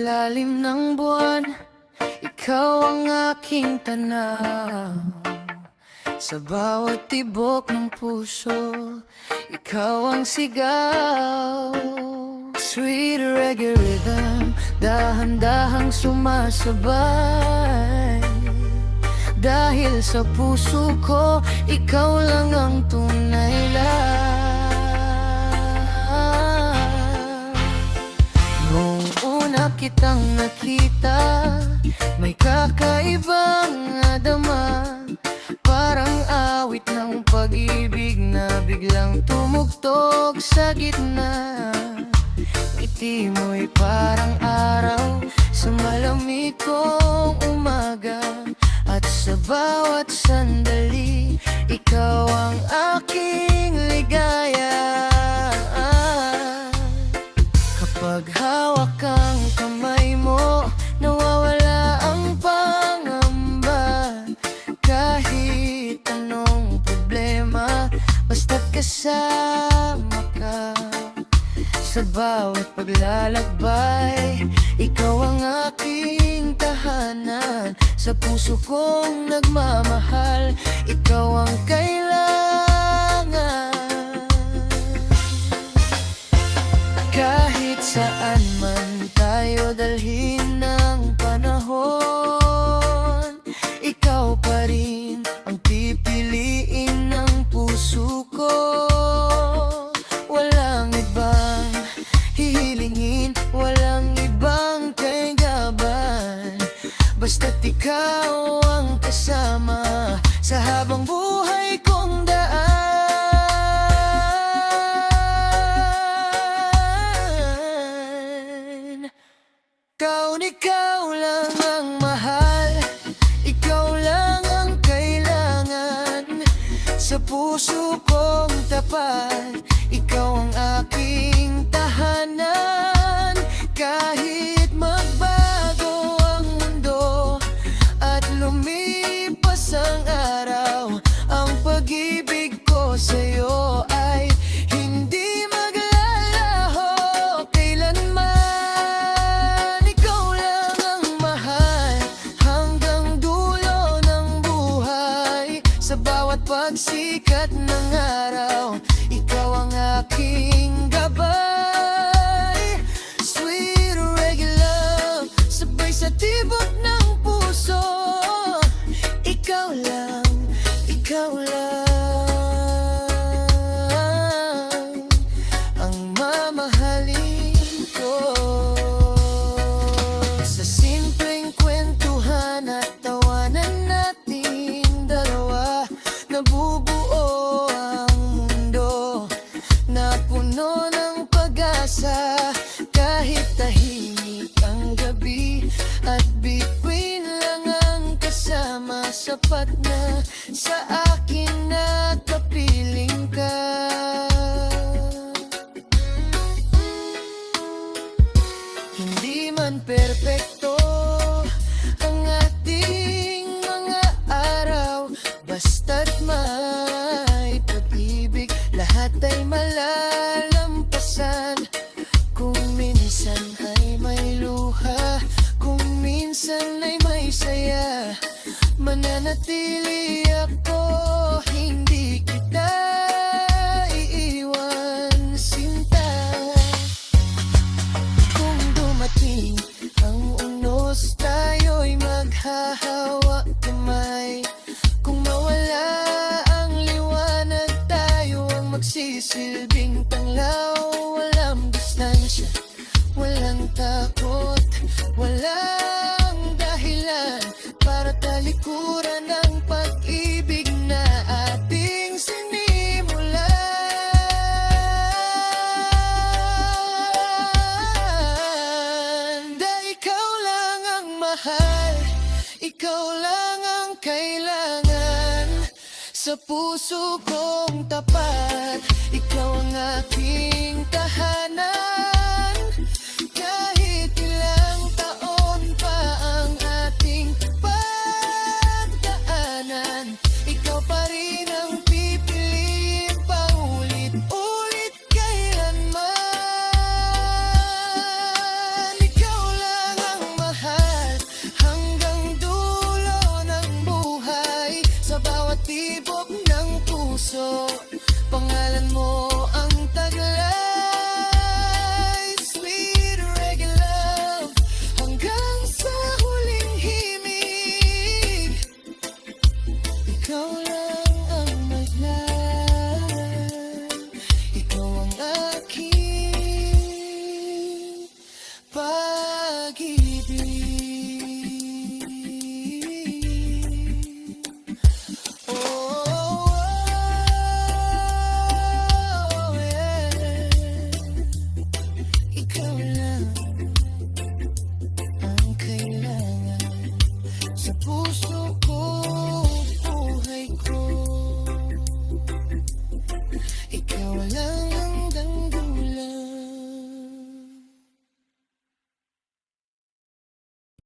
ilalim ng buwan, ikaw ang aking tanaw. Sa bawat tibok ng puso, ikaw ang sigaw. Sweet reggae rhythm, dahan-dahang sumasabay. Dahil sa puso ko, ikaw lang ang tunay lang. Noong una kitang nakita, may kakaibang nadama. Parang awit ng pag-ibig na biglang tumugtog sa gitna. Ngiti mo'y parang araw sa malamig kong umaga. At sa bawat sandali, ikaw ang aking ligaya. Kapag hawak ang kamay mo, nawawala ang pangamba. Kahit anong problema, basta't kasama ka. Sa bawat paglalakbay, ikaw ang aking tahanan. Sa puso kong nagmamahal, ikaw ang kailangan. Kahit saan man tayo dalhin ng panahon, ikaw pa rin ang pipiliin ng puso ko. Walang ibang hihilingin, walang ibang kagaban. Basta't ikaw ang kasama sa habang buhay kong daan. Ikaw lang ang mahal, ikaw lang ang kailangan. Sa puso kong tapat, ikaw ang aking tahanan. Kahit magbago ang mundo at lumipas ang araw, ang pag-ibig ko sa'yo ay hindi maglalaho kailanman. Ikaw lang ang mahal hanggang dulo ng buhay. Sa bawat pagsikat ng araw, ikaw ang aking gabay. Sweet reggae love, sabay sa tibok ng puso. Ikaw lang ang mamahalin ko. Sa simpleng kwentuhan at tawanan nating dalawa, nabubuo ang mundo na puno ng pag-asa. Kahit tahimik ang gabi at bituin lang ang kasama, sapat na sa akin na kapiling ka. Hindi man perpekto ang ating mga araw, basta't may pag-ibig, lahat ay malalampasan. Kung minsan ay may luha, kung minsan ay may saya, mananatili ako, hindi kita iiwan, sinta. Kung dumating ang unos, tayo'y maghahawak kamay. Kung mawala ang liwanag, tayo ang magsisilbing tanglaw. Walang distansya, walang takot, walang dahilan para talikuran ang pag-ibig na ating sinimulan. Dahil ikaw lang ang mahal, ikaw lang ang kailangan. Sa puso kong tapat, ikaw ang aking tahanan.